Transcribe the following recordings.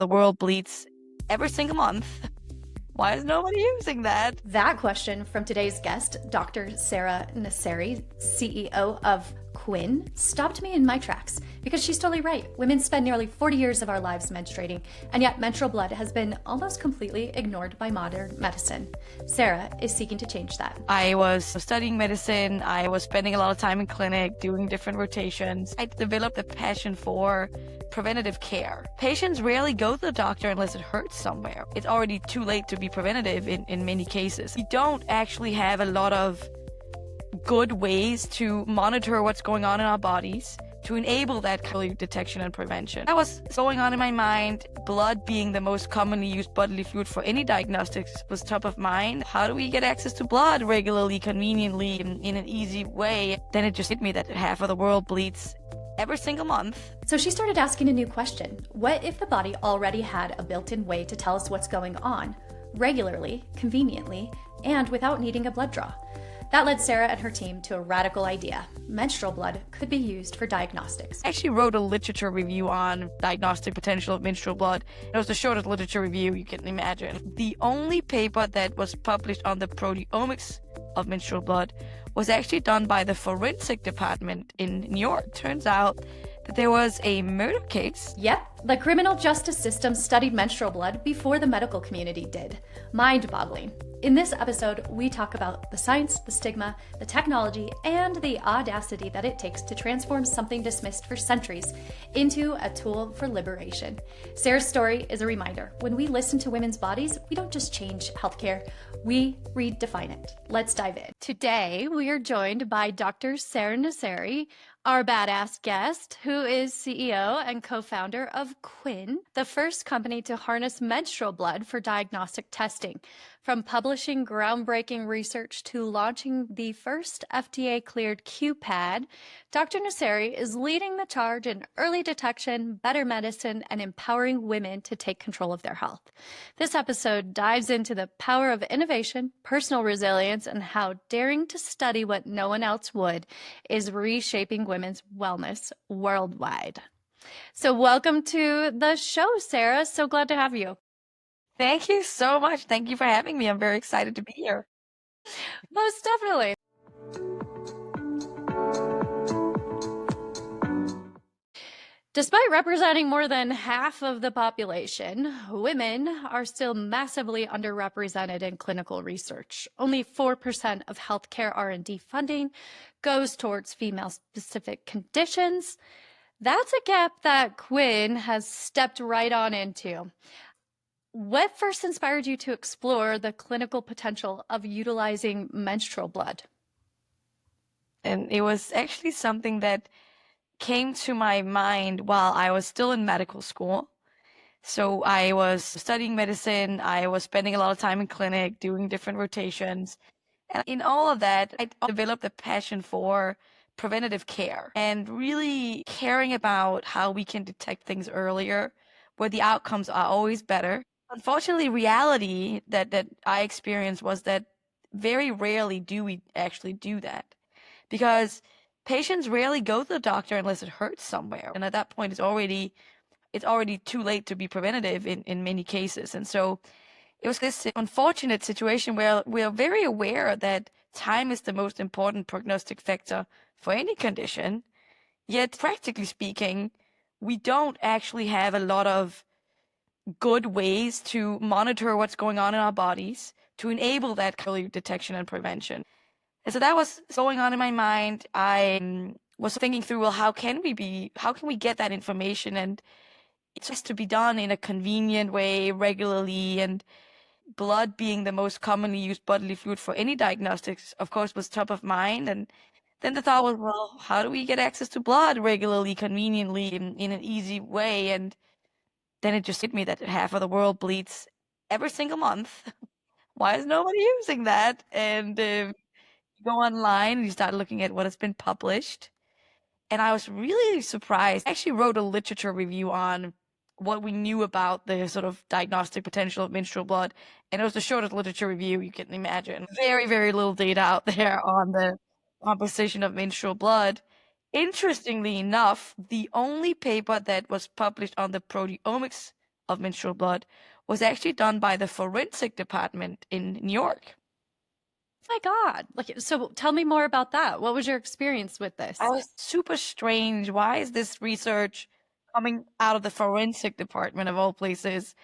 The world bleeds every single month. Why is nobody using that? That question from today's guest, Dr. Sara Naseri, CEO of Qvin, stopped me in my tracks because she's totally right. Women spend nearly 40 years of our lives menstruating, and yet menstrual blood has been almost completely ignored by modern medicine. Sara is seeking to change that. I was studying medicine. I was spending a lot of time in clinic, doing different rotations. I developed a passion for preventative care. Patients rarely go to the doctor unless it hurts somewhere. It's already too late to be preventative in many cases. We don't actually have a lot of good ways to monitor what's going on in our bodies to enable that early detection and prevention. That was going on in my mind. Blood being the most commonly used bodily fluid for any diagnostics was top of mind. How do we get access to blood regularly, conveniently, in an easy way? Then it just hit me that half of the world bleeds every single month. So she started asking a new question. What if the body already had a built-in way to tell us what's going on, regularly, conveniently, and without needing a blood draw? That led Sara and her team to a radical idea. Menstrual blood could be used for diagnostics. I actually wrote a literature review on diagnostic potential of menstrual blood. It was the shortest literature review you can imagine. The only paper that was published on the proteomics of menstrual blood was actually done by the forensic department in New York. Turns out that there was a murder case. Yep, the criminal justice system studied menstrual blood before the medical community did. Mind-boggling. In this episode, we talk about the science, the stigma, the technology, and the audacity that it takes to transform something dismissed for centuries into a tool for liberation. Sara's story is a reminder. When we listen to women's bodies, we don't just change healthcare, we redefine it. Let's dive in. Today, we are joined by Dr. Sara Naseri, our badass guest, who is CEO and co-founder of Qvin, the first company to harness menstrual blood for diagnostic testing. From publishing groundbreaking research to launching the first FDA-cleared QPAD, Dr. Naseri is leading the charge in early detection, better medicine, and empowering women to take control of their health. This episode dives into the power of innovation, personal resilience, and how daring to study what no one else would is reshaping women's wellness worldwide. So welcome to the show, Sara. So glad to have you. Thank you so much. Thank you for having me. I'm very excited to be here. Most definitely. Despite representing more than half of the population, women are still massively underrepresented in clinical research. Only 4% of healthcare R&D funding goes towards female-specific conditions. That's a gap that Qvin has stepped right on into. What first inspired you to explore the clinical potential of utilizing menstrual blood? And it was actually something that came to my mind while I was still in medical school. So I was studying medicine. I was spending a lot of time in clinic, doing different rotations. And in all of that, I developed a passion for preventative care and really caring about how we can detect things earlier, where the outcomes are always better. Unfortunately, reality that I experienced was that very rarely do we actually do that, because patients rarely go to the doctor unless it hurts somewhere. And at that point, it's already too late to be preventative in many cases. And so it was this unfortunate situation where we are very aware that time is the most important prognostic factor for any condition. Yet, practically speaking, we don't actually have a lot of good ways to monitor what's going on in our bodies to enable that early detection and prevention. And so that was going on in my mind. I was thinking through, well, how can we get that information? And it has to be done in a convenient way, regularly, and blood being the most commonly used bodily fluid for any diagnostics, of course, was top of mind. And then the thought was, well, how do we get access to blood regularly, conveniently, in an easy way? And then it just hit me that half of the world bleeds every single month. Why is nobody using that? And you go online and you start looking at what has been published. And I was really surprised. I actually wrote a literature review on what we knew about the sort of diagnostic potential of menstrual blood. And it was the shortest literature review you can imagine. Very, very little data out there on the composition of menstrual blood. Interestingly enough, the only paper that was published on the proteomics of menstrual blood was actually done by the forensic department in New York. My God. Like, so tell me more about that. What was your experience with this? I was super strange. Why is this research coming out of the forensic department of all places?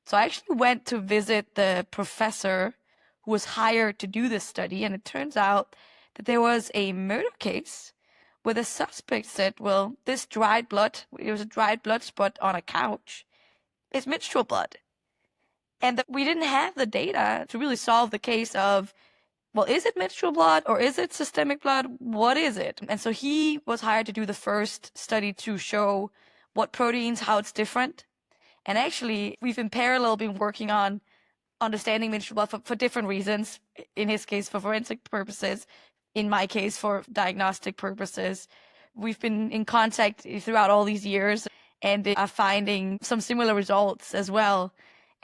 So I actually went to visit the professor who was hired to do this study, and it turns out that there was a murder case where the suspect said, well, this dried blood, it was a dried blood spot on a couch, is menstrual blood. And that we didn't have the data to really solve the case of, well, is it menstrual blood or is it systemic blood? What is it? And so he was hired to do the first study to show what proteins, how it's different. And actually, we've in parallel been working on understanding menstrual blood for different reasons. In his case, for forensic purposes. In my case, for diagnostic purposes. We've been in contact throughout all these years and are finding some similar results as well.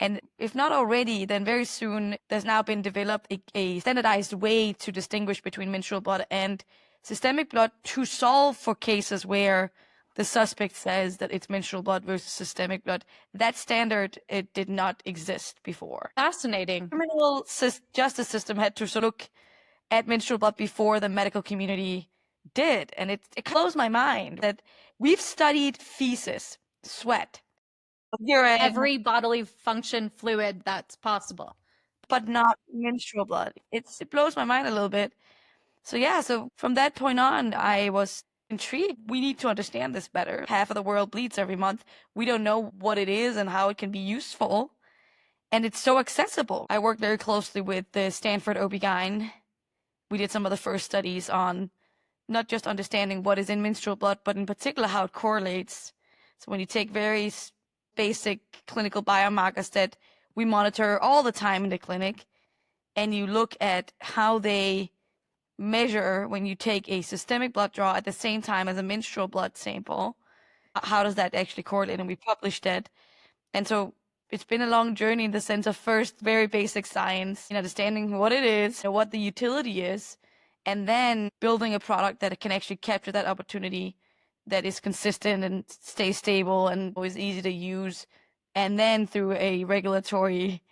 And if not already, then very soon there's now been developed a standardized way to distinguish between menstrual blood and systemic blood to solve for cases where the suspect says that it's menstrual blood versus systemic blood. That standard, it did not exist before. Fascinating. The criminal justice system had to sort of look at menstrual blood before the medical community did. And it blows my mind that we've studied feces, sweat, urine, Every bodily function fluid that's possible, but not menstrual blood. It blows my mind a little bit. So from that point on, I was intrigued. We need to understand this better. Half of the world bleeds every month. We don't know what it is and how it can be useful. And it's so accessible. I worked very closely with the Stanford OB-GYN. We did some of the first studies on not just understanding what is in menstrual blood, but in particular how it correlates. So when you take very basic clinical biomarkers that we monitor all the time in the clinic, and you look at how they measure when you take a systemic blood draw at the same time as a menstrual blood sample, how does that actually correlate? And we published it. And so it's been a long journey in the sense of first very basic science, understanding what it is, what the utility is, and then building a product that can actually capture that opportunity, that is consistent and stay stable and always easy to use, and then through a regulatory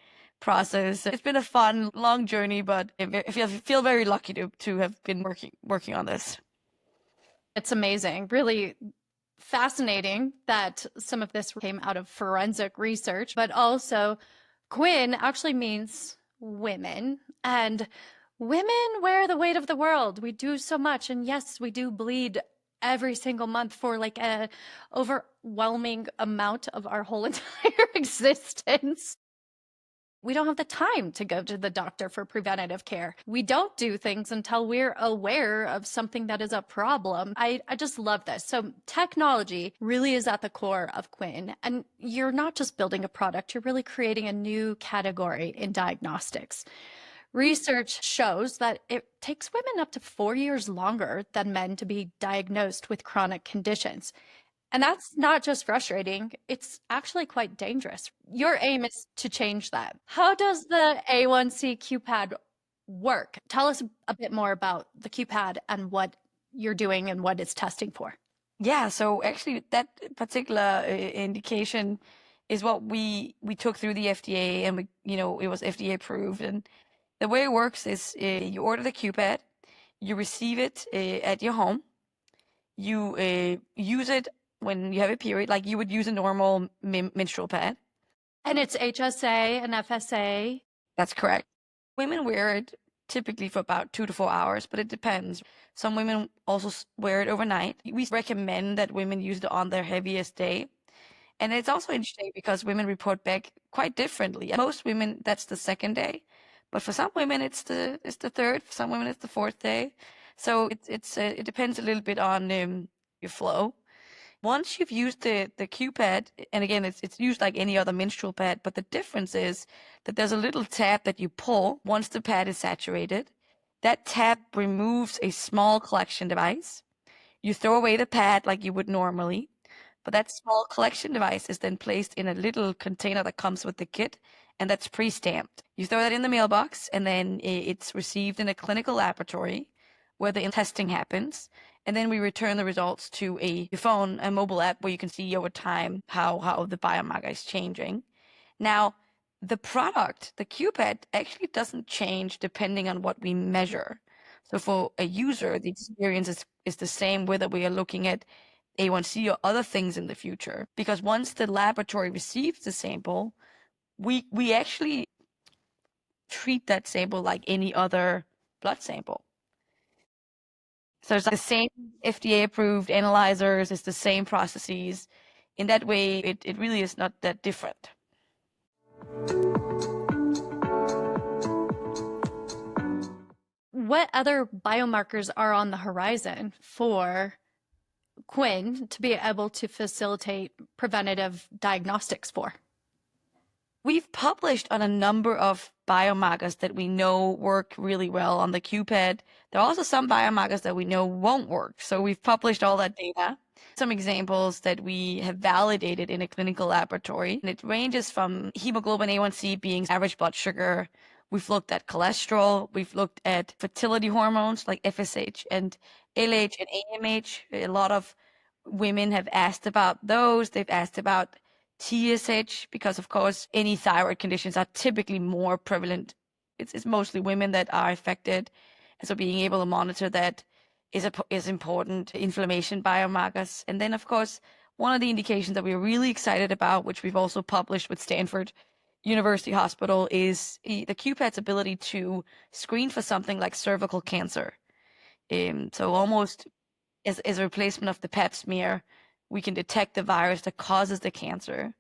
process. It's been a fun, long journey, but I feel very lucky to have been working on this. It's amazing. Really fascinating that some of this came out of forensic research, but also Qvin actually means women, and women wear the weight of the world. We do so much, and yes, we do bleed every single month for like a overwhelming amount of our whole entire existence. We don't have the time to go to the doctor for preventative care. We don't do things until we're aware of something that is a problem. I just love this. So technology really is at the core of Qvin. And you're not just building a product, you're really creating a new category in diagnostics. Research shows that it takes women up to 4 years longer than men to be diagnosed with chronic conditions. And that's not just frustrating, it's actually quite dangerous. Your aim is to change that. How does the A1C QPAD work? Tell us a bit more about the QPAD and what you're doing and what it's testing for. Yeah, so actually that particular indication is what we took through the FDA, and it was FDA approved. And the way it works is you order the QPAD, you receive it at your home, you use it when you have a period, like you would use a normal menstrual pad. And it's HSA and FSA. That's correct. Women wear it typically for about 2 to 4 hours, but it depends. Some women also wear it overnight. We recommend that women use it on their heaviest day. And it's also interesting because women report back quite differently. Most women, that's the second day, but for some women, it's the third. For some women, it's the fourth day. So it depends a little bit on your flow. Once you've used the QPAD, and again, it's used like any other menstrual pad, but the difference is that there's a little tab that you pull once the pad is saturated. That tab removes a small collection device. You throw away the pad like you would normally, but that small collection device is then placed in a little container that comes with the kit, and that's pre-stamped. You throw that in the mailbox, and then it's received in a clinical laboratory where the testing happens. And then we return the results to a phone, a mobile app where you can see over time how the biomarker is changing. Now, the product, the Qpad, actually doesn't change depending on what we measure. So for a user, the experience is the same whether we are looking at A1C or other things in the future. Because once the laboratory receives the sample, we actually treat that sample like any other blood sample. So it's like the same FDA approved analyzers, it's the same processes. In that way, it really is not that different. What other biomarkers are on the horizon for Qvin to be able to facilitate preventative diagnostics for? We've published on a number of biomarkers that we know work really well on the Qpad. There are also some biomarkers that we know won't work. So we've published all that data. Some examples that we have validated in a clinical laboratory. And it ranges from hemoglobin A1C being average blood sugar. We've looked at cholesterol. We've looked at fertility hormones like FSH and LH and AMH. A lot of women have asked about those. They've asked about TSH, because of course any thyroid conditions are typically more prevalent. It's mostly women that are affected, and so being able to monitor that is important. Inflammation biomarkers, and then of course one of the indications that we're really excited about, which we've also published with Stanford University Hospital, is the Qpad's ability to screen for something like cervical cancer. So almost as a replacement of the Pap smear, we can detect the virus that causes the cancer,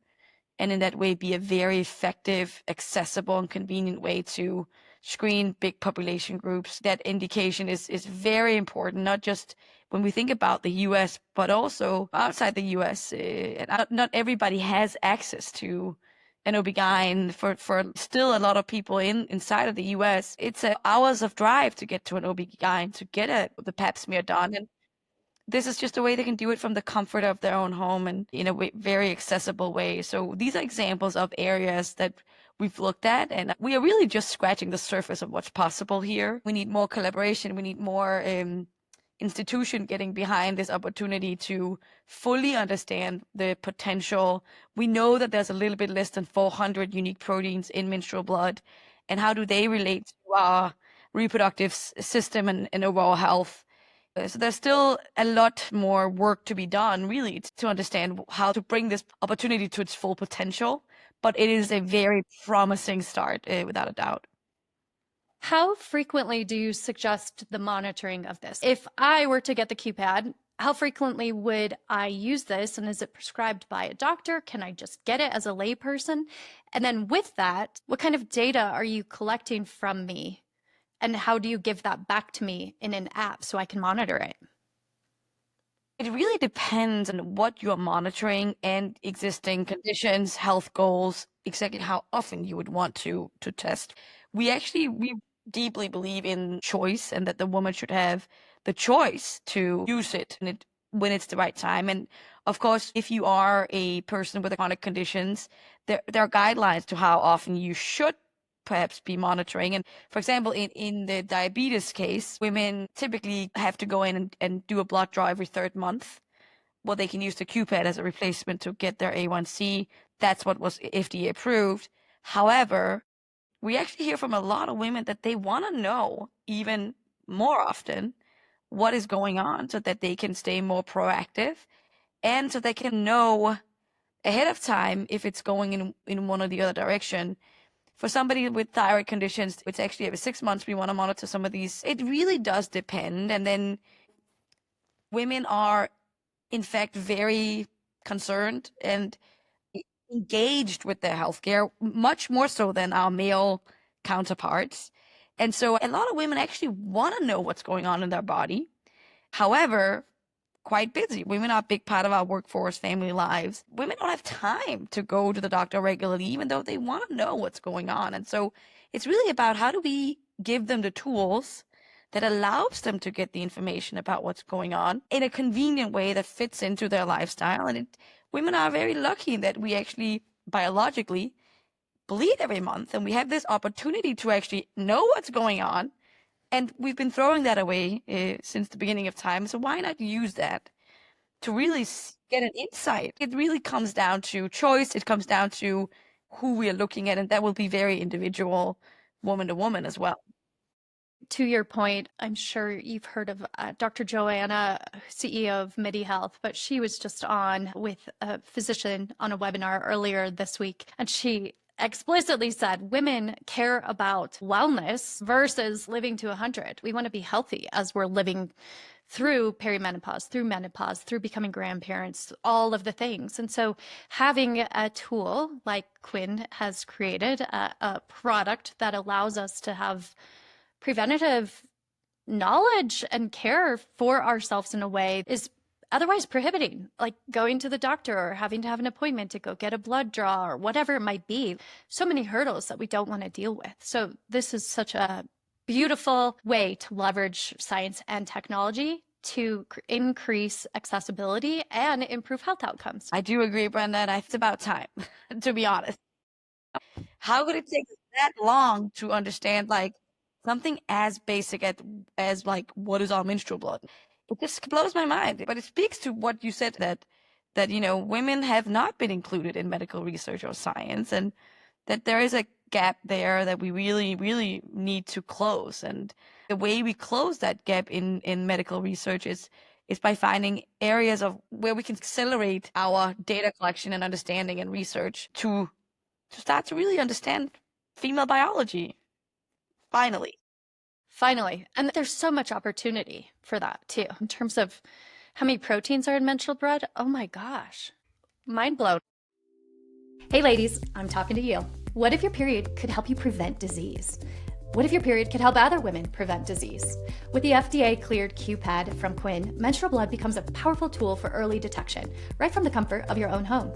and in that way be a very effective, accessible, and convenient way to screen big population groups. That indication is very important, not just when we think about the US, but also outside the US. Not everybody has access to an OB-GYN. For still a lot of people inside of the US, it's hours of drive to get to an OB-GYN to get the Pap smear done. And this is just a way they can do it from the comfort of their own home and in a very accessible way. So these are examples of areas that we've looked at, and we are really just scratching the surface of what's possible here. We need more collaboration. We need more institution getting behind this opportunity to fully understand the potential. We know that there's a little bit less than 400 unique proteins in menstrual blood, and how do they relate to our reproductive system and overall health? So there's still a lot more work to be done, really, to understand how to bring this opportunity to its full potential. But it is a very promising start, without a doubt. How frequently do you suggest the monitoring of this? If I were to get the Qpad, how frequently would I use this? And is it prescribed by a doctor? Can I just get it as a layperson? And then with that, what kind of data are you collecting from me? And how do you give that back to me in an app so I can monitor it? It really depends on what you're monitoring and existing conditions, health goals, exactly how often you would want to test. We deeply believe in choice, and that the woman should have the choice to use it when it's the right time. And of course, if you are a person with chronic conditions, there are guidelines to how often you should perhaps be monitoring. And for example, in the diabetes case, women typically have to go in and do a blood draw every third month. Well, they can use the Qpad as a replacement to get their A1C. That's what was FDA approved. However, we actually hear from a lot of women that they want to know even more often what is going on, so that they can stay more proactive, and so they can know ahead of time if it's going in one or the other direction. For somebody with thyroid conditions, it's actually every 6 months we want to monitor some of these. It really does depend. And then women are, in fact, very concerned and engaged with their healthcare, much more so than our male counterparts. And so a lot of women actually want to know what's going on in their body. However, quite busy. Women are a big part of our workforce, family lives. Women don't have time to go to the doctor regularly, even though they want to know what's going on. And so it's really about how do we give them the tools that allows them to get the information about what's going on in a convenient way that fits into their lifestyle. And women are very lucky that we actually biologically bleed every month, and we have this opportunity to actually know what's going on And we've been throwing that away since the beginning of time. So why not use that to really get an insight? It really comes down to choice. It comes down to who we are looking at, and that will be very individual, woman to woman as well. To your point, I'm sure you've heard of Dr. Joanna, CEO of MediHealth, but she was just on with a physician on a webinar earlier this week, and she explicitly said women care about wellness versus living to 100. We want to be healthy as we're living through perimenopause, through menopause, through becoming grandparents, all of the things. And so having a tool like Qvin has created, a product that allows us to have preventative knowledge and care for ourselves in a way is otherwise prohibiting, like going to the doctor or having to have an appointment to go get a blood draw or whatever it might be. So many hurdles that we don't want to deal with. So this is such a beautiful way to leverage science and technology to increase accessibility and improve health outcomes. I do agree, Brenda, and it's about time, to be honest. How could it take that long to understand like something as basic as like what is our menstrual blood? It just blows my mind. But it speaks to what you said that women have not been included in medical research or science, and that there is a gap there that we really, really need to close. And the way we close that gap in medical research is by finding areas of where we can accelerate our data collection and understanding and research to start to really understand female biology. Finally. And there's so much opportunity for that too, in terms of how many proteins are in menstrual blood. Oh my gosh, mind blown. Hey ladies, I'm talking to you. What if your period could help you prevent disease? What if your period could help other women prevent disease? With the FDA-cleared Qpad from Qvin, menstrual blood becomes a powerful tool for early detection, right from the comfort of your own home.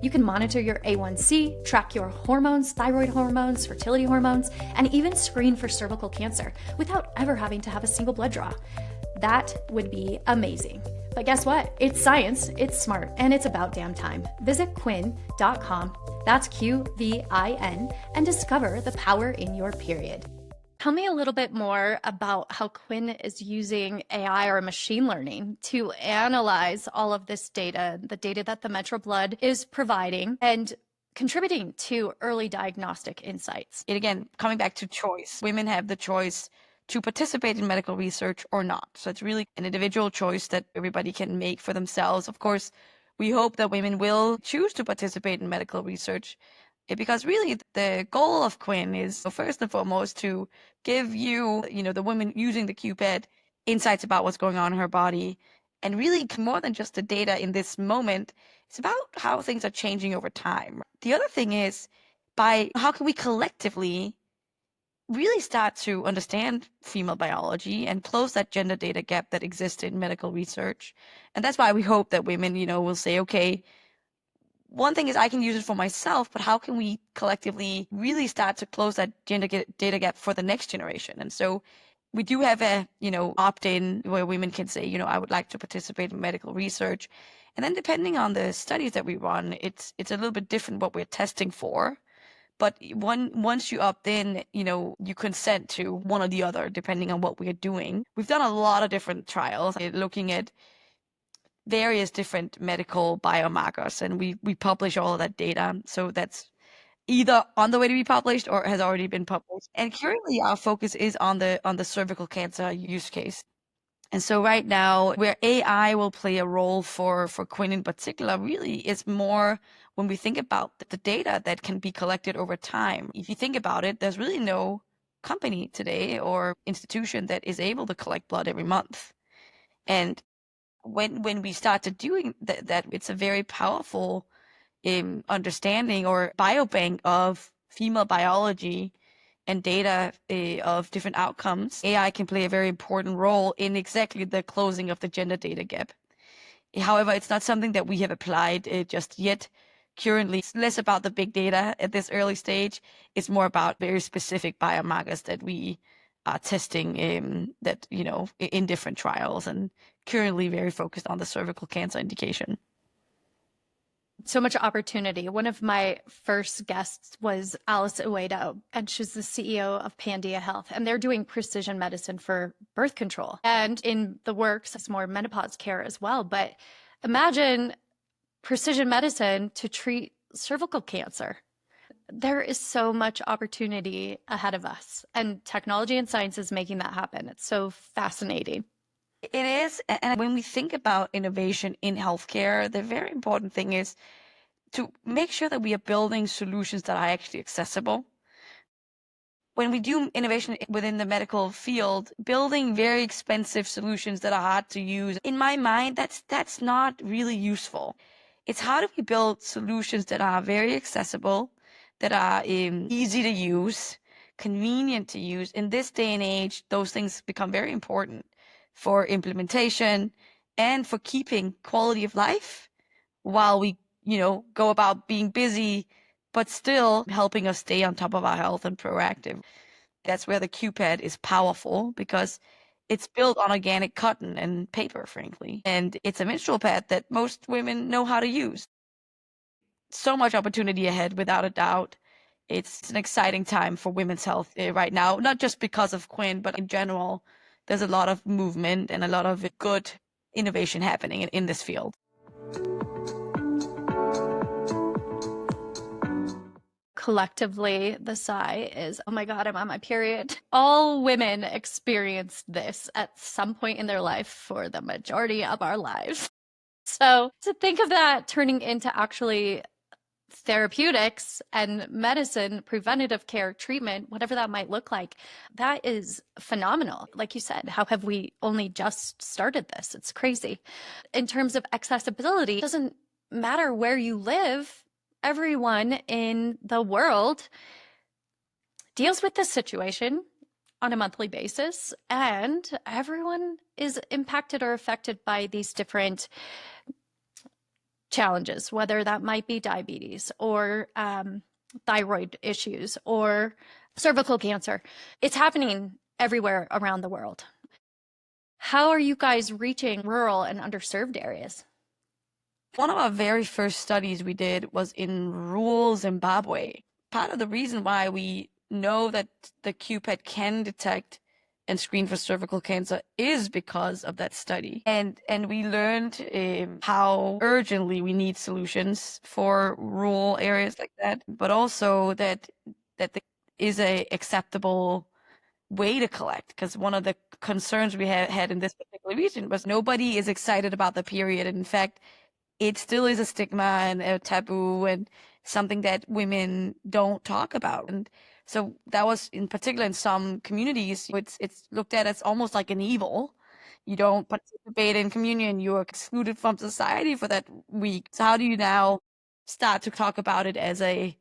You can monitor your A1C, track your hormones, thyroid hormones, fertility hormones, and even screen for cervical cancer without ever having to have a single blood draw. That would be amazing. But guess what? It's science, it's smart, and it's about damn time. Visit qvin.com, that's Qvin, and discover the power in your period. Tell me a little bit more about how Qvin is using AI or machine learning to analyze all of this data, the data that the menstrual blood is providing, and contributing to early diagnostic insights. And again, coming back to choice, women have the choice to participate in medical research or not. So it's really an individual choice that everybody can make for themselves. Of course, we hope that women will choose to participate in medical research, because really the goal of Qvin is first and foremost to give you, the woman using the Qpad, insights about what's going on in her body. And really more than just the data in this moment, it's about how things are changing over time. The other thing is by how can we collectively really start to understand female biology and close that gender data gap that exists in medical research. And that's why we hope that women, will say, okay, one thing is I can use it for myself, but how can we collectively really start to close that gender data gap for the next generation? And so we do have a, opt-in where women can say, I would like to participate in medical research. And then depending on the studies that we run, it's a little bit different what we're testing for. But once you opt in, you consent to one or the other, depending on what we're doing. We've done a lot of different trials looking at various different medical biomarkers, and we publish all of that data. So that's either on the way to be published or has already been published. And currently our focus is on the cervical cancer use case. And so right now, where AI will play a role for Qvin in particular, really is more when we think about the data that can be collected over time. If you think about it, there's really no company today or institution that is able to collect blood every month. And when we started doing that, it's a very powerful understanding or biobank of female biology and data of different outcomes. AI can play a very important role in exactly the closing of the gender data gap. However, it's not something that we have applied just yet. Currently, it's less about the big data at this early stage. It's more about very specific biomarkers that we are testing in different trials, and currently very focused on the cervical cancer indication. So much opportunity. One of my first guests was Alice Uedo, and she's the CEO of digitalhealth, and they're doing precision medicine for birth control. And in the works, it's more menopause care as well. But imagine precision medicine to treat cervical cancer. There is so much opportunity ahead of us, and technology and science is making that happen. It's so fascinating. It is. And when we think about innovation in healthcare, the very important thing is to make sure that we are building solutions that are actually accessible. When we do innovation within the medical field, building very expensive solutions that are hard to use, in my mind, that's not really useful. It's how do we build solutions that are very accessible, that are easy to use, convenient to use. In this day and age, those things become very important for implementation and for keeping quality of life while we, go about being busy, but still helping us stay on top of our health and proactive. That's where the Qpad is powerful because it's built on organic cotton and paper, frankly. And it's a menstrual pad that most women know how to use. So much opportunity ahead, without a doubt. It's an exciting time for women's health right now, not just because of Qvin, but in general. There's a lot of movement and a lot of good innovation happening in this field. Collectively, the sigh is, oh my God, I'm on my period. All women experience this at some point in their life for the majority of our lives. So to think of that turning into actually therapeutics and medicine, preventative care, treatment, whatever that might look like, that is phenomenal. Like you said, how have we only just started this? It's crazy. In terms of accessibility, it doesn't matter where you live. Everyone in the world deals with this situation on a monthly basis, and everyone is impacted or affected by these different challenges, whether that might be diabetes or thyroid issues or cervical cancer. It's happening everywhere around the world. How are you guys reaching rural and underserved areas? One of our very first studies we did was in rural Zimbabwe. Part of the reason why we know that the Qpad can detect and screen for cervical cancer is because of that study. And we learned how urgently we need solutions for rural areas like that, but also that there is a acceptable way to collect. Because one of the concerns we had in this particular region was nobody is excited about the period. And in fact, it still is a stigma and a taboo and something that women don't talk about. And so that was in particular in some communities, it's looked at as almost like an evil. You don't participate in communion, you're excluded from society for that week. So how do you now start to talk about it as a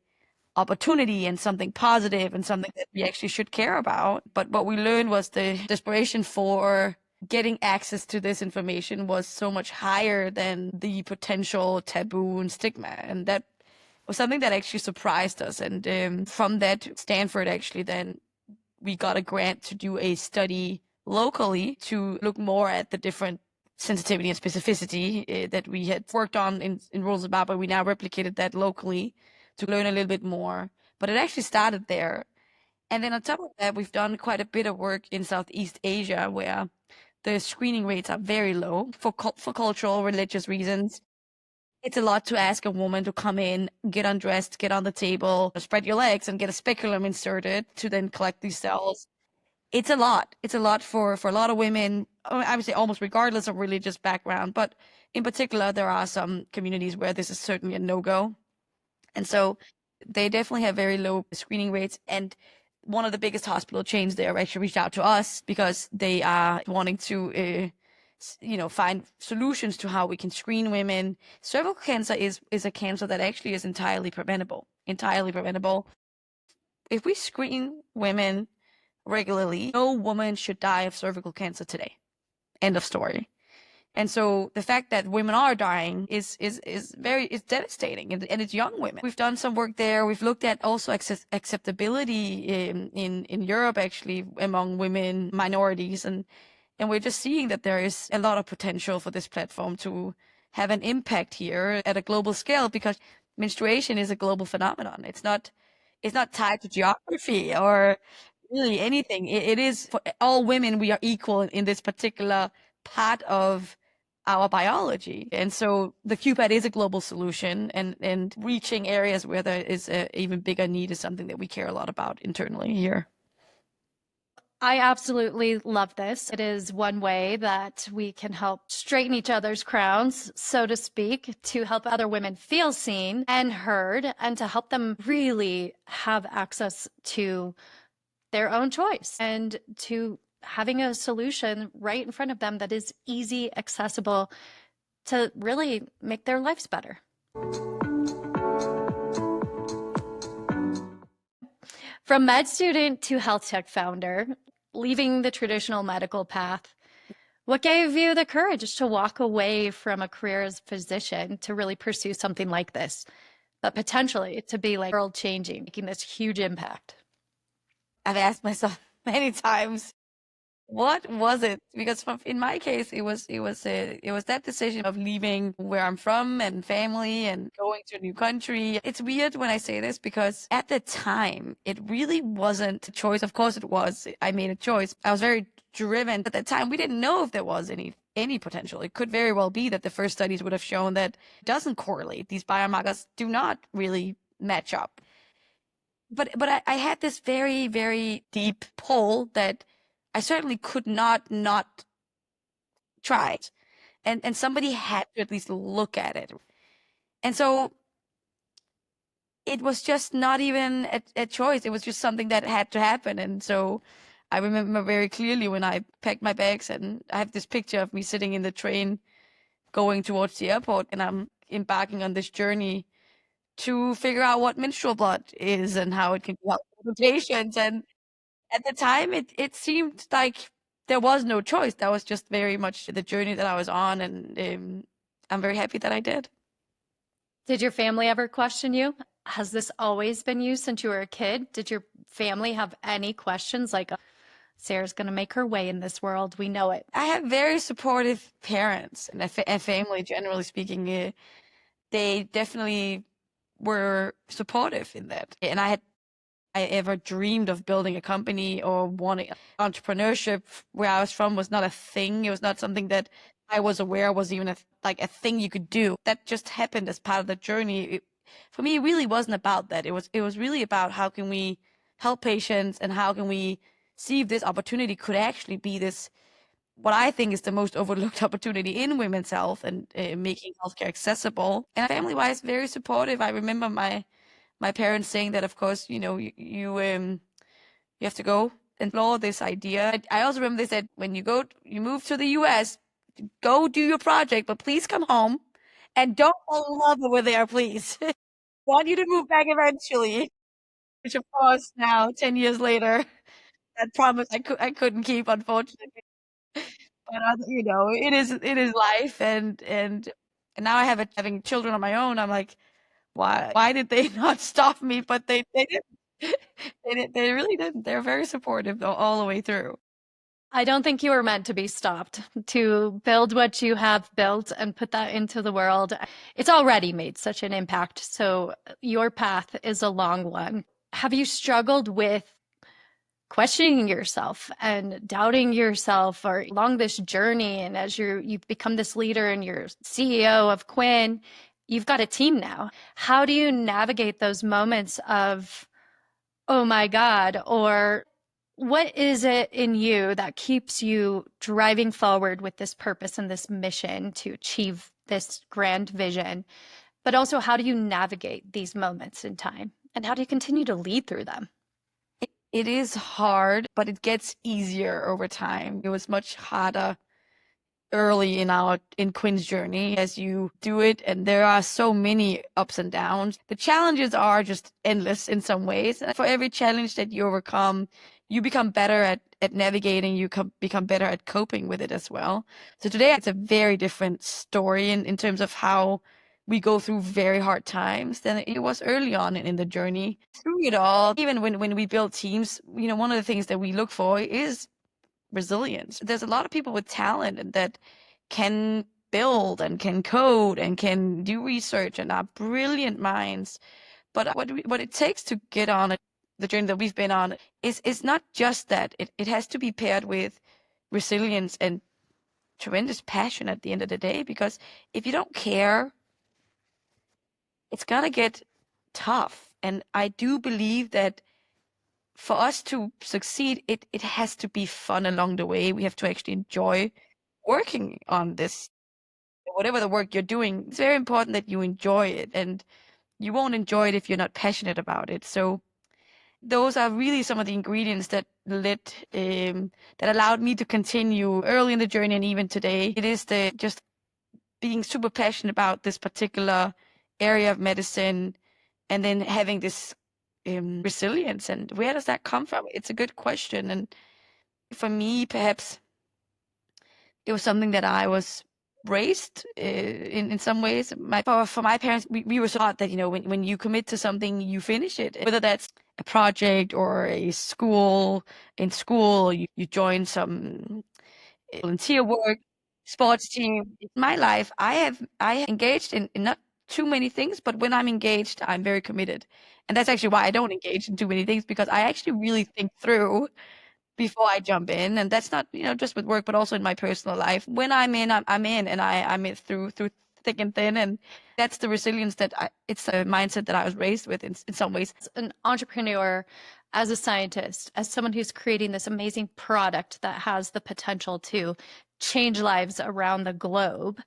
opportunity and something positive and something that we actually should care about? But what we learned was the desperation for getting access to this information was so much higher than the potential taboo and stigma. And that was something that actually surprised us. And from that, Stanford actually then we got a grant to do a study locally to look more at the different sensitivity and specificity that we had worked on in rural Zimbabwe. We now replicated that locally to learn a little bit more. But it actually started there. And then on top of that, we've done quite a bit of work in Southeast Asia where the screening rates are very low for cultural, religious reasons. It's a lot to ask a woman to come in, get undressed, get on the table, spread your legs and get a speculum inserted to then collect these cells. It's a lot. It's a lot for a lot of women, I would say almost regardless of religious background. But in particular, there are some communities where this is certainly a no-go. And so they definitely have very low screening rates. And one of the biggest hospital chains there actually reached out to us because they are wanting to, find solutions to how we can screen women. Cervical cancer is a cancer that actually is entirely preventable. If we screen women regularly, no woman should die of cervical cancer today. End of story. And so the fact that women are dying is devastating, and it's young women. We've done some work there. We've looked at also acceptability in Europe, actually, among women, minorities, and we're just seeing that there is a lot of potential for this platform to have an impact here at a global scale, because menstruation is a global phenomenon. It's not tied to geography or really anything. It is for all women. We are equal in this particular part of our biology. And so the QPAD is a global solution, and reaching areas where there is an even bigger need is something that we care a lot about internally here. I absolutely love this. It is one way that we can help straighten each other's crowns, so to speak, to help other women feel seen and heard, and to help them really have access to their own choice and to having a solution right in front of them that is easy, accessible, to really make their lives better. From med student to health tech founder, leaving the traditional medical path, what gave you the courage to walk away from a career as a physician to really pursue something like this, but potentially to be like world changing, making this huge impact? I've asked myself many times, what was it? Because in my case, it was that decision of leaving where I'm from and family and going to a new country. It's weird when I say this, because at the time, it really wasn't a choice. Of course it was. I made a choice. I was very driven. At the time, we didn't know if there was any potential. It could very well be that the first studies would have shown that it doesn't correlate. These biomarkers do not really match up. But I had this very, very deep pull that I certainly could not try it. And somebody had to at least look at it. And so it was just not even a choice. It was just something that had to happen. And so I remember very clearly when I packed my bags, and I have this picture of me sitting in the train going towards the airport, and I'm embarking on this journey to figure out what menstrual blood is and how it can help patients. And at the time, it seemed like there was no choice. That was just very much the journey that I was on, and I'm very happy that I did. Did your family ever question you? Has this always been you since you were a kid? Did your family have any questions like, Sara's going to make her way in this world? We know it. I have very supportive parents and a family, generally speaking. They definitely were supportive in that. And I ever dreamed of building a company or wanting entrepreneurship. Where I was from was not a thing. It was not something that I was aware was even a thing you could do. That just happened as part of the journey. For me, it really wasn't about that. It was really about how can we help patients, and how can we see if this opportunity could actually be this, what I think is the most overlooked opportunity in women's health, and making healthcare accessible. And family-wise, very supportive. I remember my parents saying that, of course, you have to go and explore this idea. I also remember they said, when you move to the US, go do your project, but please come home and don't fall in love over there, please. Want you to move back eventually. Which, of course, now 10 years later, that promise I couldn't keep, unfortunately. But it is life, and now having children of my own. I'm like, why did they not stop me? But they didn't. They really didn't. They're very supportive all the way through. I don't think you were meant to be stopped to build what you have built and put that into the world. It's already made such an impact. So your path is a long one. Have you struggled with questioning yourself and doubting yourself or along this journey? And as you've become this leader and you're CEO of Qvin, you've got a team now. How do you navigate those moments of, oh my God, or what is it in you that keeps you driving forward with this purpose and this mission to achieve this grand vision? But also, how do you navigate these moments in time? And how do you continue to lead through them? It is hard, but it gets easier over time. It was much harder early in Qvin's journey as you do it, and there are so many ups and downs. The challenges are just endless in some ways. And for every challenge that you overcome, you become better at navigating, you become better at coping with it as well. So today it's a very different story in terms of how we go through very hard times than it was early on in the journey. Through it all, even when we build teams, one of the things that we look for is resilience. There's a lot of people with talent and that can build and can code and can do research and are brilliant minds. But what it takes to get on the journey that we've been on is not just that. It has to be paired with resilience and tremendous passion at the end of the day, because if you don't care, it's gonna get tough. And I do believe that for us to succeed, it has to be fun along the way. We have to actually enjoy working on this. Whatever the work you're doing, it's very important that you enjoy it, and you won't enjoy it if you're not passionate about it. So those are really some of the ingredients that that allowed me to continue early in the journey and even today. It is the just being super passionate about this particular area of medicine, and then having this resilience. And where does that come from? It's a good question. And for me, perhaps it was something that I was raised in some ways. For my parents, we were taught that, when you commit to something, you finish it. Whether that's a project or a school, you join some volunteer work, sports team. In my life, I engaged in not too many things, but when I'm engaged, I'm very committed. And that's actually why I don't engage in too many things, because I actually really think through before I jump in. And that's not, just with work, but also in my personal life. When I'm in, I'm in, and I'm in through thick and thin. And that's the resilience it's a mindset that I was raised with in some ways. As an entrepreneur, as a scientist, as someone who's creating this amazing product that has the potential to change lives around the globe,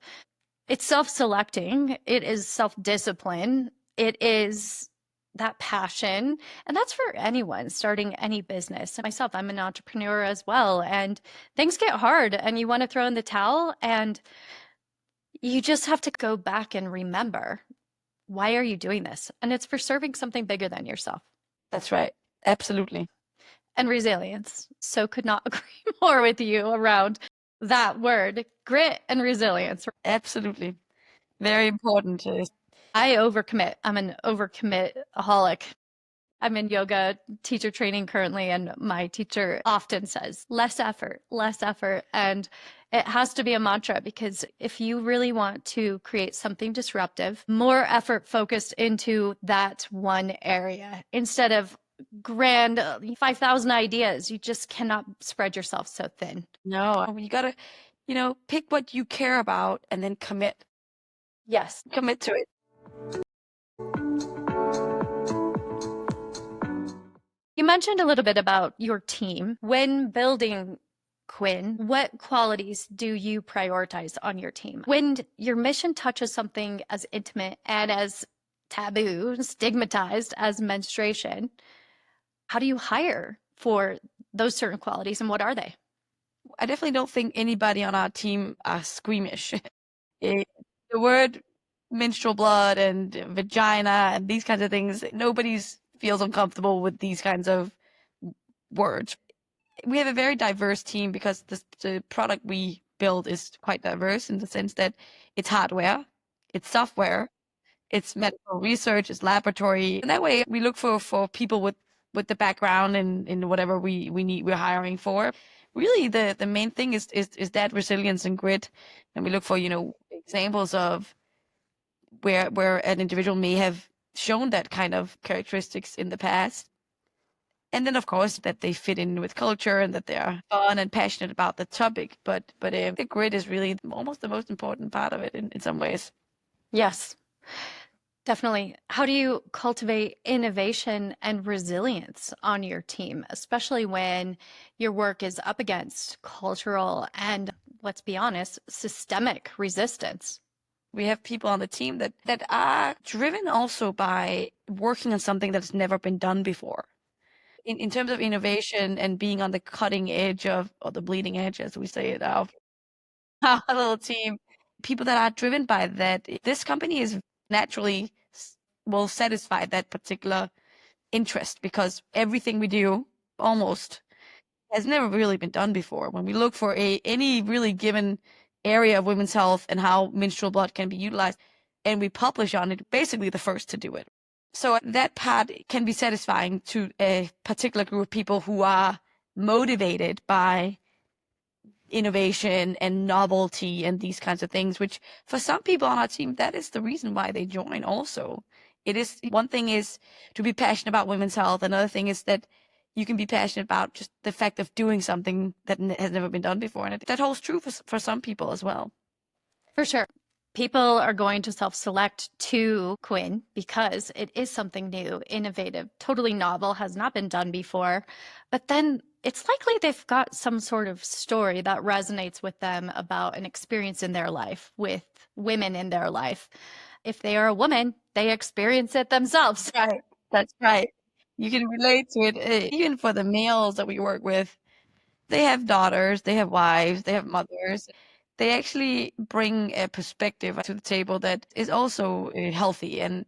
it's self-selecting, it is self-discipline, it is that passion. And that's for anyone starting any business. Myself, I'm an entrepreneur as well. And things get hard and you want to throw in the towel, and you just have to go back and remember, why are you doing this? And it's for serving something bigger than yourself. That's right. Absolutely. And resilience. So could not agree more with you around that word, grit and resilience. Absolutely. Very important. I overcommit. I'm an overcommit-aholic. I'm in yoga teacher training currently, and my teacher often says, less effort, less effort. And it has to be a mantra, because if you really want to create something disruptive, more effort focused into that one area instead of grand 5,000 ideas. You just cannot spread yourself so thin. No, you gotta, pick what you care about and then commit. Yes. Commit to it. You mentioned a little bit about your team. When building Qvin, what qualities do you prioritize on your team? When your mission touches something as intimate and as taboo, stigmatized as menstruation, how do you hire for those certain qualities, and what are they? I definitely don't think anybody on our team are squeamish. The word menstrual blood and vagina and these kinds of things, nobody feels uncomfortable with these kinds of words. We have a very diverse team because the product we build is quite diverse in the sense that it's hardware, it's software, it's medical research, it's laboratory. And that way we look for people with the background in whatever we're hiring for. Really the main thing is that resilience and grit. And we look for, examples of where an individual may have shown that kind of characteristics in the past. And then, of course, that they fit in with culture and that they are fun and passionate about the topic. But the grit is really almost the most important part of it in some ways. Yes, definitely. How do you cultivate innovation and resilience on your team, especially when your work is up against cultural and, let's be honest, systemic resistance? We have people on the team that are driven also by working on something that's never been done before. In terms of innovation and being on the cutting edge or the bleeding edge, as we say it, of our little team, people that are driven by that, this company is naturally will satisfy that particular interest, because everything we do almost has never really been done before. When we look for any really given area of women's health and how menstrual blood can be utilized, and we publish on it, basically the first to do it. So that part can be satisfying to a particular group of people who are motivated by innovation and novelty and these kinds of things, which for some people on our team, that is the reason why they join also. It is, one thing is to be passionate about women's health. Another thing is that you can be passionate about just the fact of doing something that has never been done before. And that holds true for some people as well. For sure. People are going to self-select to Qvin because it is something new, innovative, totally novel, has not been done before. But then it's likely they've got some sort of story that resonates with them about an experience in their life, with women in their life. If they are a woman, they experience it themselves. Right. That's right. You can relate to it. Even for the males that we work with, they have daughters, they have wives, they have mothers. They actually bring a perspective to the table that is also healthy. And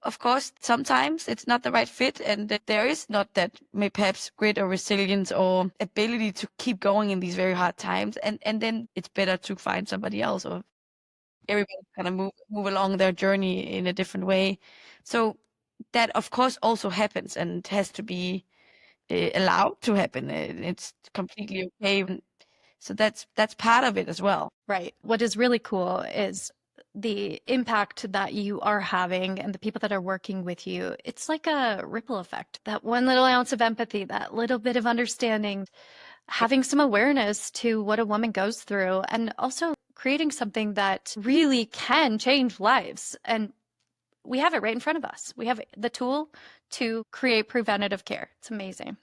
of course, sometimes it's not the right fit, and that there is not that maybe perhaps grit or resilience or ability to keep going in these very hard times. And then it's better to find somebody else, or everybody kind of move along their journey in a different way. So that of course also happens and has to be allowed to happen. It's completely okay. So that's part of it as well. Right. What is really cool is the impact that you are having and the people that are working with you. It's like a ripple effect. That one little ounce of empathy, that little bit of understanding, having some awareness to what a woman goes through, and also creating something that really can change lives. And we have it right in front of us. We have the tool to create preventative care. It's amazing.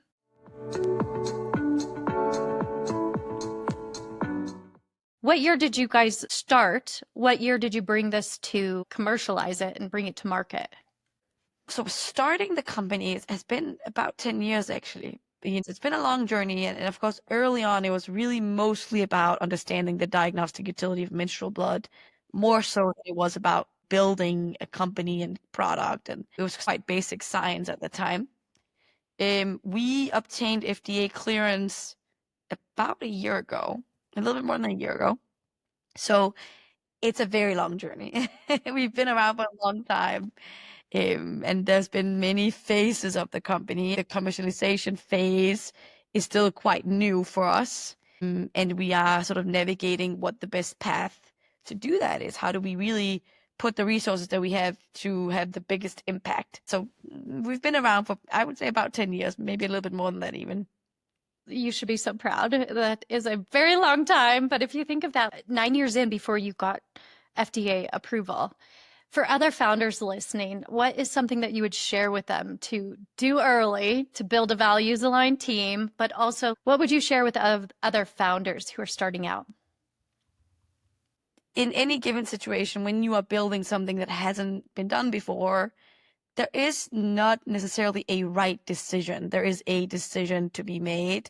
What year did you guys start? What year did you bring this to commercialize it and bring it to market? So starting the company has been about 10 years actually. It's been a long journey. And of course, early on, it was really mostly about understanding the diagnostic utility of menstrual blood, more so than it was about building a company and product. And it was quite basic science at the time. We obtained FDA clearance about a year ago, a little bit more than a year ago. So it's a very long journey. We've been around for a long time. And there's been many phases of the company. The commercialization phase is still quite new for us. And we are sort of navigating what the best path to do that is. How do we really put the resources that we have to have the biggest impact? So we've been around for, I would say, about 10 years, maybe a little bit more than that even. You should be so proud. That is a very long time. But if you think of that, 9 years in before you got FDA approval. For other founders listening, what is something that you would share with them to do early to build a values-aligned team, but also what would you share with other founders who are starting out? In any given situation, when you are building something that hasn't been done before, there is not necessarily a right decision. There is a decision to be made.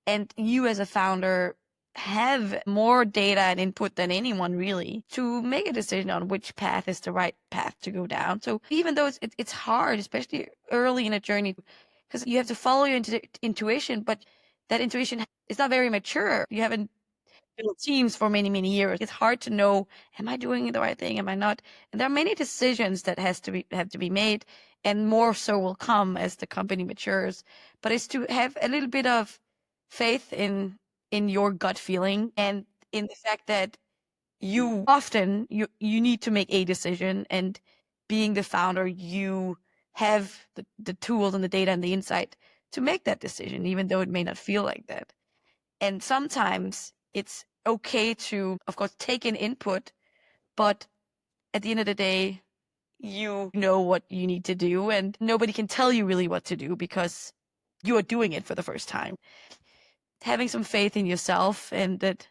And you as a founder have more data and input than anyone really to make a decision on which path is the right path to go down. So even though it's hard, especially early in a journey, because you have to follow your intuition, but that intuition is not very mature. You haven't built teams for many, many years. It's hard to know, am I doing the right thing? Am I not? And there are many decisions that have to be made, and more so will come as the company matures. But it's to have a little bit of faith in your gut feeling and in the fact that you often you need to make a decision, and being the founder, you have the tools and the data and the insight to make that decision, even though it may not feel like that. And sometimes it's okay to, of course, take in input, but at the end of the day, you know what you need to do, and nobody can tell you really what to do because you are doing it for the first time. Having some faith in yourself and that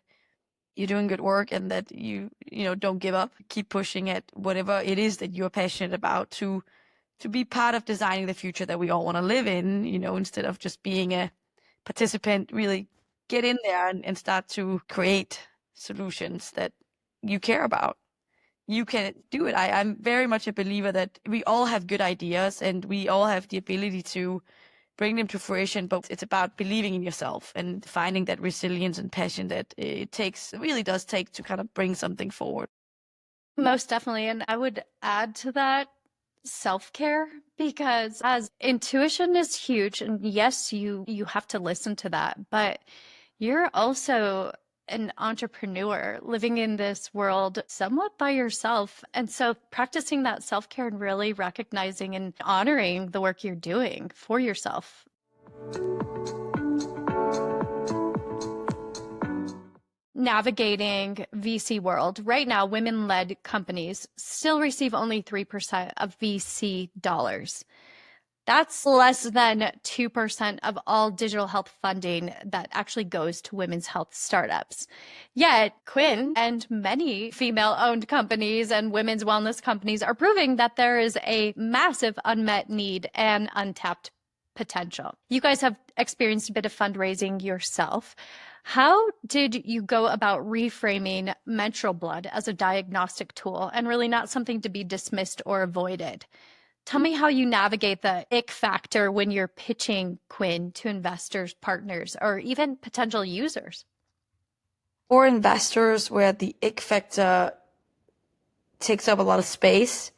you're doing good work and that you don't give up, keep pushing at whatever it is that you're passionate about to be part of designing the future that we all want to live in, instead of just being a participant. Really get in there and start to create solutions that you care about. You can do it. I'm very much a believer that we all have good ideas and we all have the ability to bring them to fruition, but it's about believing in yourself and finding that resilience and passion that really does take to kind of bring something forward. Most definitely. And I would add to that self-care, because as intuition is huge, and yes, you have to listen to that, but You're also an entrepreneur living in this world somewhat by yourself. And so practicing that self-care and really recognizing and honoring the work you're doing for yourself. Navigating VC world. Right now, women-led companies still receive only 3% of VC dollars. That's less than 2% of all digital health funding that actually goes to women's health startups. Yet, Qvin and many female owned companies and women's wellness companies are proving that there is a massive unmet need and untapped potential. You guys have experienced a bit of fundraising yourself. How did you go about reframing menstrual blood as a diagnostic tool and really not something to be dismissed or avoided? Tell me how you navigate the ick factor when you're pitching Qvin to investors, partners, or even potential users. For investors where the ick factor takes up a lot of space,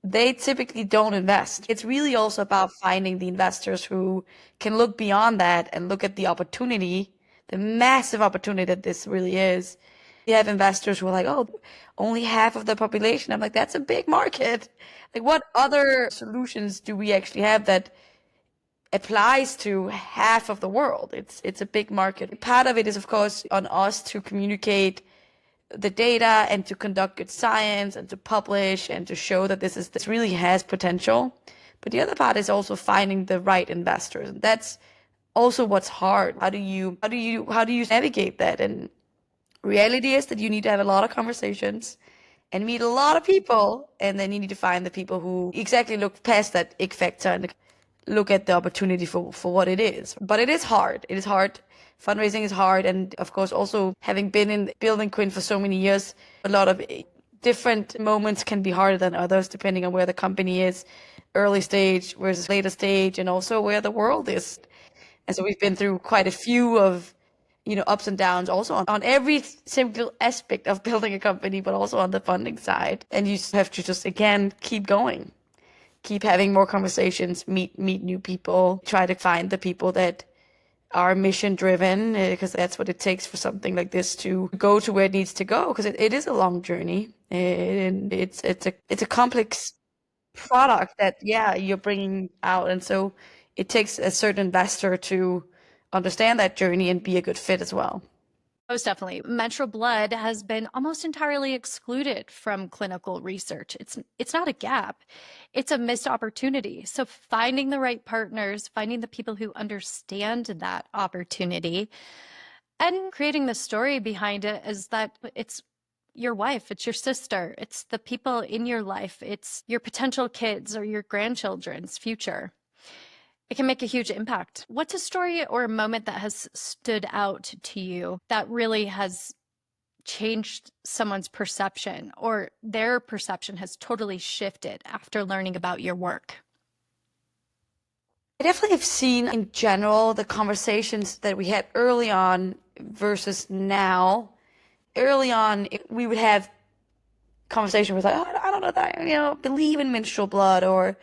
they typically don't invest. It's really also about finding the investors who can look beyond that and look at the opportunity, the massive opportunity that this really is. You have investors who are like, oh, only half of the population. I'm like, that's a big market. Like, what other solutions do we actually have that applies to half of the world? It's a big market. Part of it is, of course, on us to communicate the data and to conduct good science and to publish and to show that this really has potential. But the other part is also finding the right investors. And that's also what's hard. How do you navigate that? And reality is that you need to have a lot of conversations and meet a lot of people, and then you need to find the people who exactly look past that ick factor and look at the opportunity for what it is. But it is hard. It is hard. Fundraising is hard. And of course, also having been in building Qvin for so many years, a lot of different moments can be harder than others, depending on where the company is, early stage versus later stage, and also where the world is. And so we've been through quite a few of, ups and downs also on every single aspect of building a company, but also on the funding side. And you have to just, again, keep going. Keep having more conversations, meet new people, try to find the people that are mission driven, because that's what it takes for something like this to go to where it needs to go, because it is a long journey, and it's a complex product that you're bringing out, and so it takes a certain investor to understand that journey and be a good fit as well. Most definitely. Menstrual blood has been almost entirely excluded from clinical research. It's not a gap. It's a missed opportunity. So finding the right partners, finding the people who understand that opportunity, and creating the story behind it is that it's your wife, it's your sister, it's the people in your life, it's your potential kids or your grandchildren's future. It can make a huge impact. What's a story or a moment that has stood out to you that really has changed someone's perception, or their perception has totally shifted after learning about your work? I definitely have seen in general the conversations that we had early on versus now. Early on, we would have conversation with like, oh, I don't know that believe in menstrual blood, or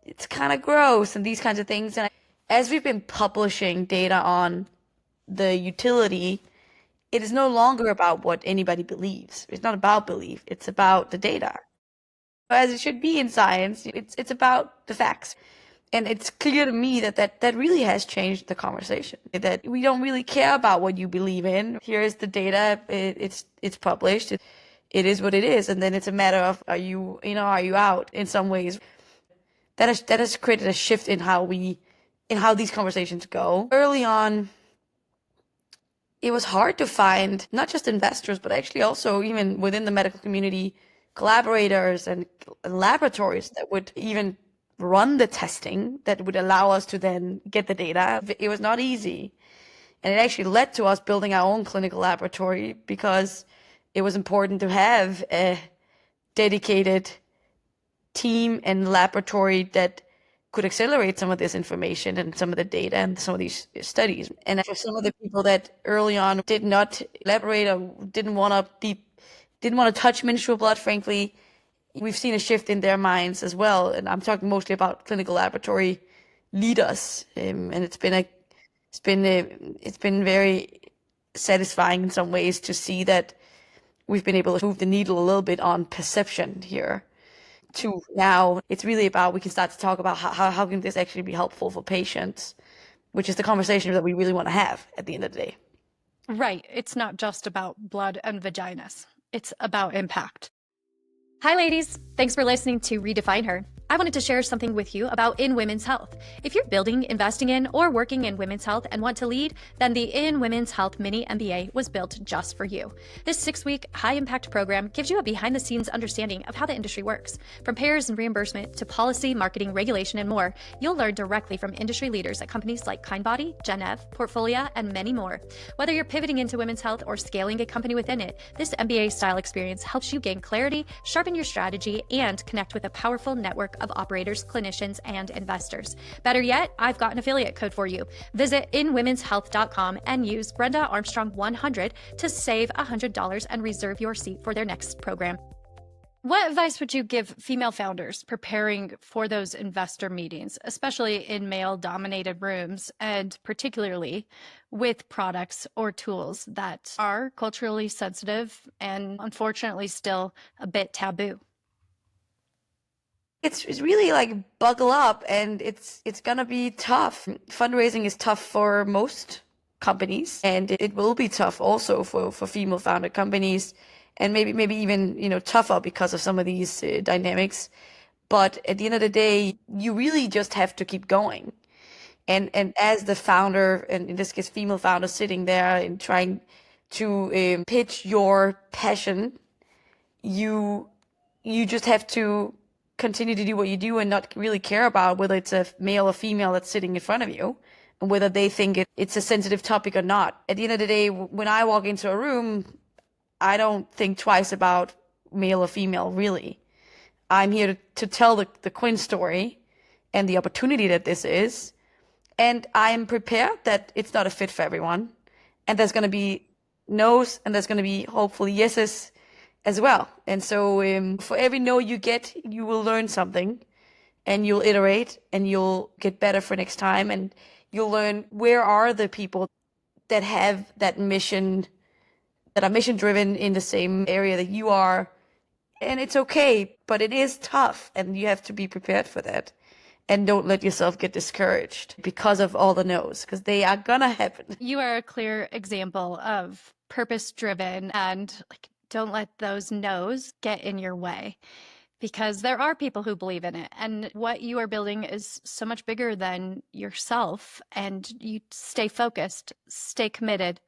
it's kind of gross and these kinds of things. And as we've been publishing data on the utility, it is no longer about what anybody believes. It's not about belief. It's about the data. As it should be in science, it's about the facts. And it's clear to me that really has changed the conversation. That we don't really care about what you believe in. Here is the data. It's published. It is what it is. And then it's a matter of are you out in some ways. That has created a shift in how these conversations go. Early on, it was hard to find not just investors, but actually also even within the medical community, collaborators and laboratories that would even run the testing that would allow us to then get the data. It was not easy. And it actually led to us building our own clinical laboratory because it was important to have a dedicated team and laboratory that could accelerate some of this information and some of the data and some of these studies. And for some of the people that early on did not elaborate or didn't want to touch menstrual blood, frankly, we've seen a shift in their minds as well. And I'm talking mostly about clinical laboratory leaders. And it's been a It's been very satisfying in some ways to see that we've been able to move the needle a little bit on perception here. To now, it's really about we can start to talk about how can this actually be helpful for patients, which is the conversation that we really want to have at the end of the day. Right. It's not just about blood and vaginas. It's about impact. Hi, ladies. Thanks for listening to Redefine Her. I wanted to share something with you about In Women's Health. If you're building, investing in, or working in women's health and want to lead, then the In Women's Health Mini MBA was built just for you. This 6-week high-impact program gives you a behind-the-scenes understanding of how the industry works. From payers and reimbursement to policy, marketing, regulation, and more, you'll learn directly from industry leaders at companies like Kindbody, Genev, Portfolia, and many more. Whether you're pivoting into women's health or scaling a company within it, this MBA-style experience helps you gain clarity, sharpen your strategy, and connect with a powerful network of operators, clinicians, and investors. Better yet, I've got an affiliate code for you. Visit inwomenshealth.com and use Brenda Armstrong 100 to save $100 and reserve your seat for their next program. What advice would you give female founders preparing for those investor meetings, especially in male-dominated rooms, and particularly with products or tools that are culturally sensitive and unfortunately still a bit taboo? It's really like buckle up, and it's gonna be tough. Fundraising is tough for most companies, and it will be tough also for female founded companies, and maybe even tougher because of some of these dynamics. But at the end of the day, you really just have to keep going. And as the founder, and in this case female founder, sitting there and trying to pitch your passion, you just have to continue to do what you do and not really care about whether it's a male or female that's sitting in front of you and whether they think it's a sensitive topic or not. At the end of the day, when I walk into a room, I don't think twice about male or female, really. I'm here to tell the Qvin story and the opportunity that this is. And I'm prepared that it's not a fit for everyone. And there's going to be no's and there's going to be hopefully yeses as well. And so for every no you get, you will learn something, and you'll iterate, and you'll get better for next time, and you'll learn where are the people that have that mission, that are mission driven in the same area that you are. And it's okay, but it is tough, and you have to be prepared for that. And don't let yourself get discouraged because of all the no's, because they are gonna happen. You are a clear example of purpose driven, and don't let those no's get in your way, because there are people who believe in it, and what you are building is so much bigger than yourself, and you stay focused, stay committed.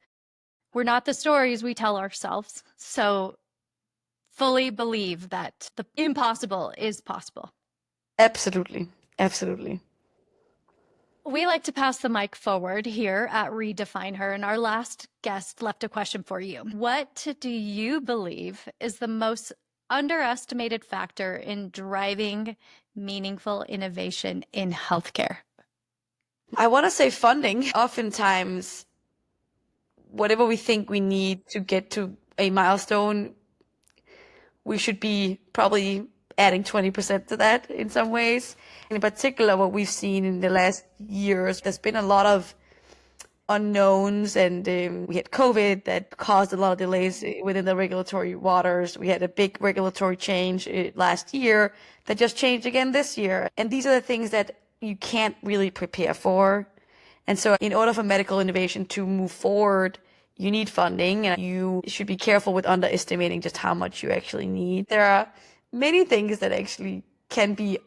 We're not the stories we tell ourselves, so fully believe that the impossible is possible. Absolutely. Absolutely. We like to pass the mic forward here at Redefine Her, and our last guest left a question for you. What do you believe is the most underestimated factor in driving meaningful innovation in healthcare? I want to say funding. Oftentimes, whatever we think we need to get to a milestone, we should be probably adding 20% to that in some ways. In particular, what we've seen in the last years, there's been a lot of unknowns, and we had COVID that caused a lot of delays within the regulatory waters. We had a big regulatory change last year that just changed again this year. And these are the things that you can't really prepare for. And so in order for medical innovation to move forward, you need funding, and you should be careful with underestimating just how much you actually need. There are many things that actually can be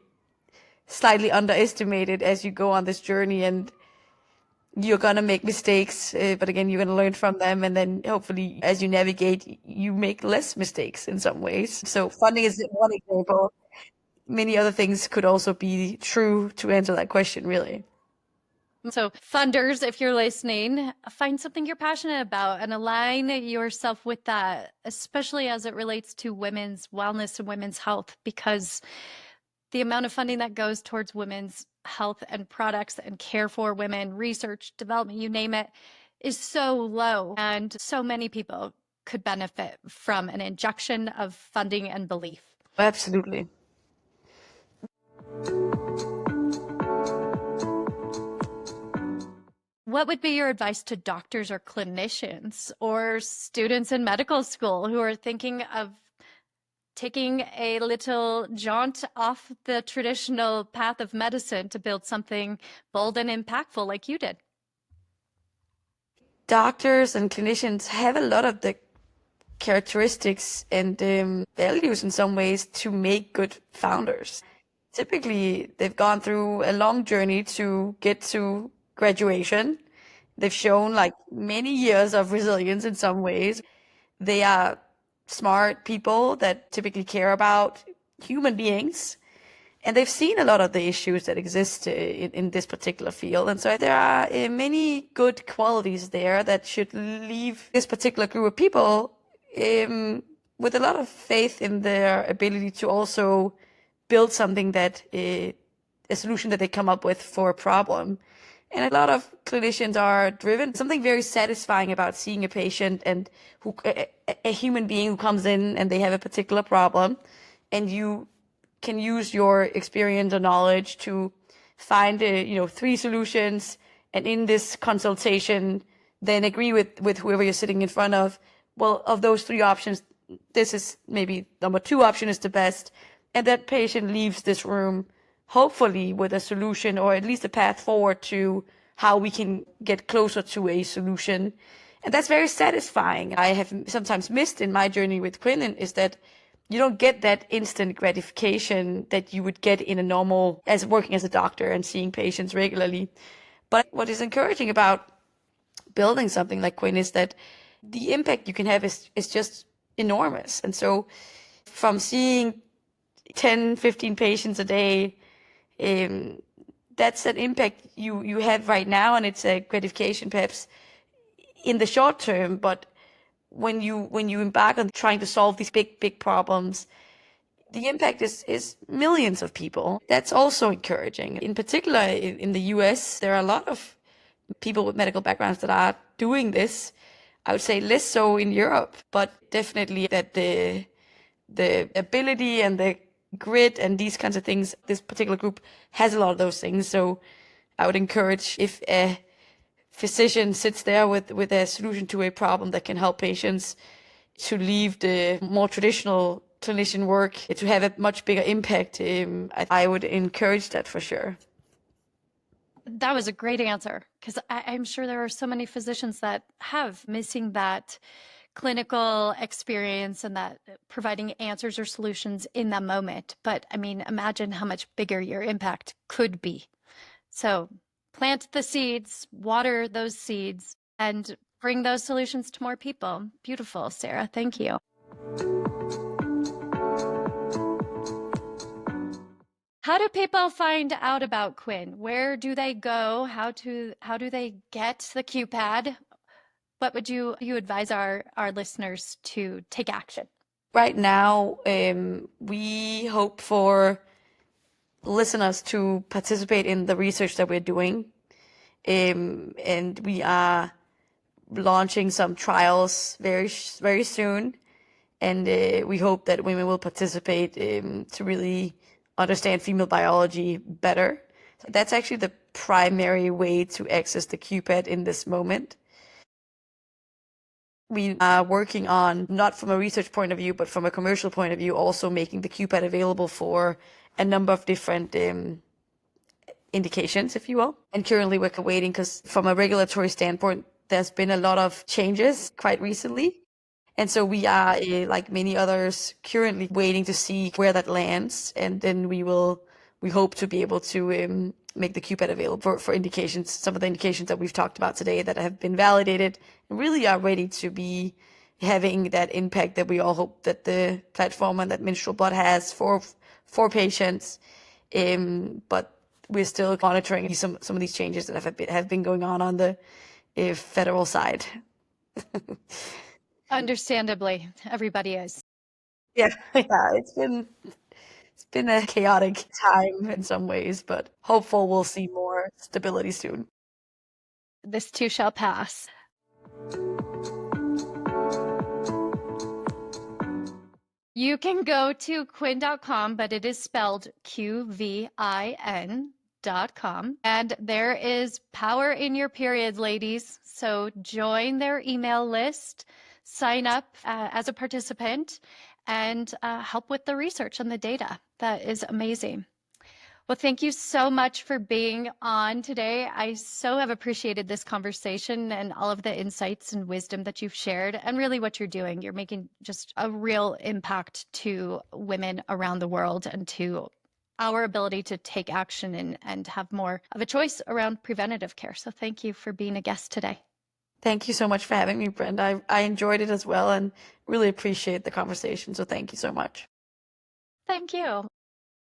slightly underestimated as you go on this journey, and you're going to make mistakes, but again, you're going to learn from them. And then hopefully as you navigate, you make less mistakes in some ways. So funding is one example. Many other things could also be true to answer that question, really. So funders, if you're listening, find something you're passionate about and align yourself with that, especially as it relates to women's wellness and women's health, because the amount of funding that goes towards women's health and products and care for women, research, development, you name it, is so low. And so many people could benefit from an injection of funding and belief. Absolutely. What would be your advice to doctors or clinicians or students in medical school who are thinking of taking a little jaunt off the traditional path of medicine to build something bold and impactful like you did? Doctors and clinicians have a lot of the characteristics and values in some ways to make good founders. Typically, they've gone through a long journey to get to graduation. They've shown like many years of resilience in some ways. They are smart people that typically care about human beings. And they've seen a lot of the issues that exist in this particular field. And so there are many good qualities there that should leave this particular group of people with a lot of faith in their ability to also build something that a solution that they come up with for a problem. And a lot of clinicians are driven. Something very satisfying about seeing a patient and a human being who comes in and they have a particular problem, and you can use your experience or knowledge to find, 3 solutions, and in this consultation, then agree with whoever you're sitting in front of. Well, of those 3 options, this is maybe number 2 option is the best, and that patient leaves this room hopefully with a solution or at least a path forward to how we can get closer to a solution. And that's very satisfying. I have sometimes missed in my journey with Qvin is that you don't get that instant gratification that you would get in a normal, as working as a doctor and seeing patients regularly. But what is encouraging about building something like Qvin is that the impact you can have is just enormous. And so from seeing 10, 15 patients a day, that's an impact you have right now, and it's a gratification perhaps in the short term. But when you embark on trying to solve these big problems, the impact is millions of people. That's also encouraging. In particular, in the US, there are a lot of people with medical backgrounds that are doing this. I would say less so in Europe, but definitely that the ability and the grit and these kinds of things, this particular group has a lot of those things. So I would encourage, if a physician sits there with a solution to a problem that can help patients, to leave the more traditional clinician work to have a much bigger impact. I would encourage that for sure. That was a great answer, because I'm sure there are so many physicians that have missing that clinical experience and that providing answers or solutions in that moment. But I mean, imagine how much bigger your impact could be. So plant the seeds, water those seeds, and bring those solutions to more people. Beautiful, Sara. Thank you. How do people find out about Qvin? Where do they go? How do they get the Q-pad? What would you advise our listeners to take action? Right now, we hope for listeners to participate in the research that we're doing. And we are launching some trials very, very soon. And we hope that women will participate to really understand female biology better. So that's actually the primary way to access the Q-pad in this moment. We are working on, not from a research point of view, but from a commercial point of view, also making the Q-pad available for a number of different indications, if you will. And currently we're waiting, because from a regulatory standpoint, there's been a lot of changes quite recently. And so we are, like many others, currently waiting to see where that lands. And then we hope to be able to make the Q-pad available for indications, some of the indications that we've talked about today that have been validated and really are ready to be having that impact that we all hope that the platform and that menstrual blood has for patients. But we're still monitoring some of these changes that have been going on the federal side. Understandably, everybody is. Yeah, it's been a chaotic time in some ways, but hopeful we'll see more stability soon. This too shall pass. You can go to Qvin.com, but it is spelled Qvin. diagnostics.com. And there is power in your period, ladies. So join their email list, sign up as a participant, and help with the research and the data. That is amazing. Well, thank you so much for being on today. I so have appreciated this conversation and all of the insights and wisdom that you've shared, and really what you're doing. You're making just a real impact to women around the world and to our ability to take action and have more of a choice around preventative care. So thank you for being a guest today. Thank you so much for having me, Brenda. I enjoyed it as well and really appreciate the conversation. So thank you so much. Thank you.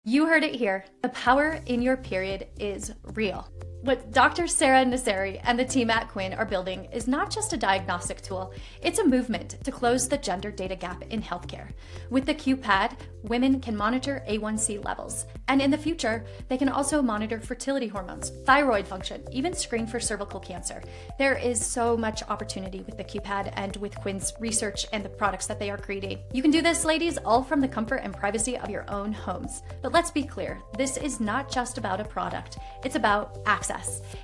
You heard it here. The power in your period is real. What Dr. Sara Naseri and the team at Qvin are building is not just a diagnostic tool, it's a movement to close the gender data gap in healthcare. With the Q-Pad, women can monitor A1C levels, and in the future, they can also monitor fertility hormones, thyroid function, even screen for cervical cancer. There is so much opportunity with the Q-Pad and with Qvin's research and the products that they are creating. You can do this, ladies, all from the comfort and privacy of your own homes. But let's be clear, this is not just about a product, it's about access.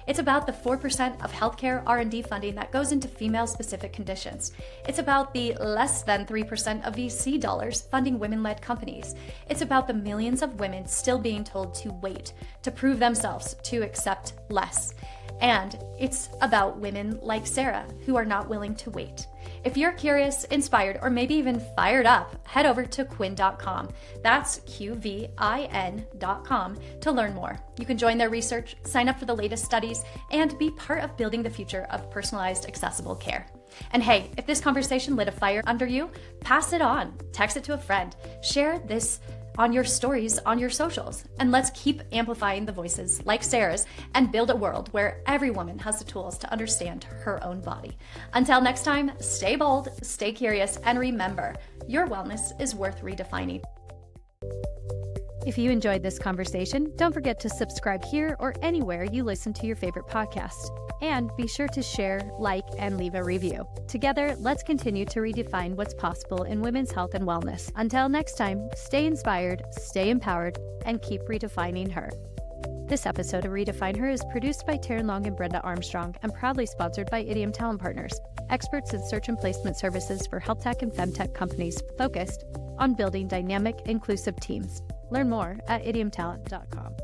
It's about the 4% of healthcare R&D funding that goes into female-specific conditions. It's about the less than 3% of VC dollars funding women-led companies. It's about the millions of women still being told to wait, to prove themselves, to accept less. And it's about women like Sara who are not willing to wait. If you're curious, inspired, or maybe even fired up, head over to qvin.com. That's QVIN.com to learn more. You can join their research, sign up for the latest studies, and be part of building the future of personalized, accessible care. And hey, if this conversation lit a fire under you, pass it on, text it to a friend, share this on your stories, on your socials, and let's keep amplifying the voices like Sara's and build a world where every woman has the tools to understand her own body. Until next time, stay bold, stay curious, and remember, your wellness is worth redefining. If you enjoyed this conversation, don't forget to subscribe here or anywhere you listen to your favorite podcast. And be sure to share, like, and leave a review. Together, let's continue to redefine what's possible in women's health and wellness. Until next time, stay inspired, stay empowered, and keep redefining her. This episode of Redefine Her is produced by Taryn Long and Brenda Armstrong and proudly sponsored by Idiom Talent Partners, experts in search and placement services for health tech and femtech companies focused on building dynamic, inclusive teams. Learn more at idiomtalent.com.